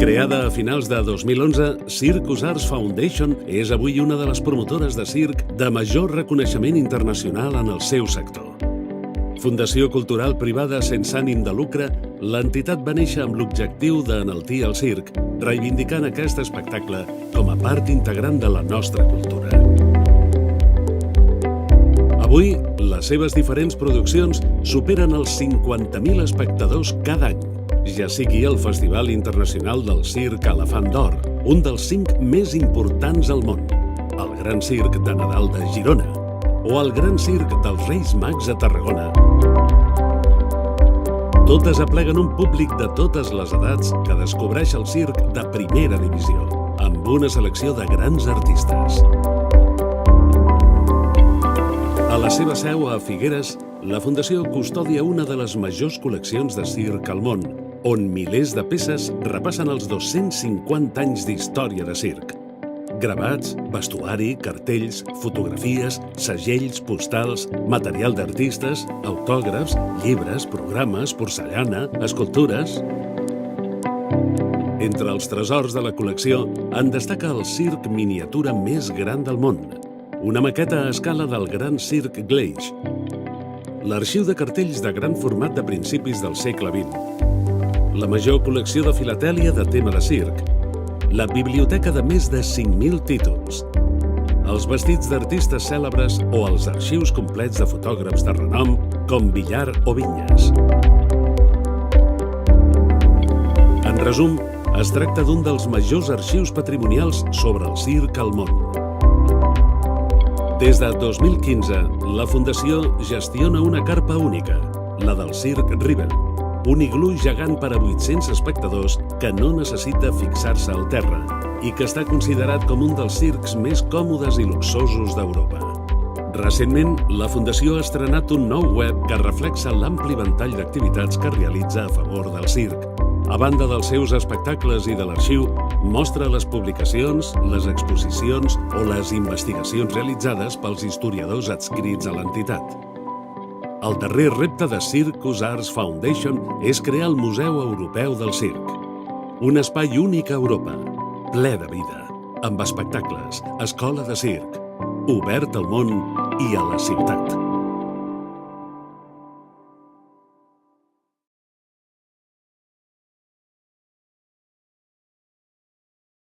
Creada a finals de 2011, Circus Arts Foundation és avui una de les promotores de circ de major reconeixement internacional en el seu sector. Fundació cultural privada sense ànim de lucre, l'entitat va néixer amb l'objectiu d'enaltir el circ, reivindicant aquest espectacle com a part integrant de la nostra cultura. Avui, les seves diferents produccions superen els 50.000 espectadors cada any, ja sigui el Festival Internacional del Circ Elefant d'Or, un dels 5 més importants al món, el Gran Circ de Nadal de Girona, o el Gran Circ dels Reis Mags a Tarragona. Totes apleguen un públic de totes les edats que descobreix el circ de primera divisió, amb una selecció de grans artistes. A la seva seu a Figueres, la Fundació custodia una de les majors col·leccions de circ al món, on milers de peces repassen els 250 anys d'història de circ. Gravats, vestuari, cartells, fotografies, segells, postals, material d'artistes, autògrafs, llibres, programes, porcellana, escultures... Entre els tresors de la col·lecció en destaca el circ miniatura més gran del món, una maqueta a escala del Gran Circ Gleich, l'arxiu de cartells de gran format de principis del segle XX, la major col·lecció de filatèlia de tema de circ, la biblioteca de més de 5.000 títols, els vestits d'artistes cèlebres o els arxius complets de fotògrafs de renom com Villar o Vinyes. En resum, es tracta d'un dels majors arxius patrimonials sobre el circ al món. Des de 2015, la Fundació gestiona una carpa única, la del Circ Rivel, un iglú gegant per a 800 espectadors que no necessita fixar-se al terra i que està considerat com un dels circs més còmodes i luxosos d'Europa. Recentment, la Fundació ha estrenat un nou web que reflexa l'ampli ventall d'activitats que realitza a favor del circ. A banda dels seus espectacles i de l'arxiu, mostra les publicacions, les exposicions o les investigacions realitzades pels historiadors adscrits a l'entitat. El darrer repte de Circus Arts Foundation és crear el Museu Europeu del Circ. Un espai únic a Europa, ple de vida, amb espectacles, escola de circ, obert al món i a la ciutat.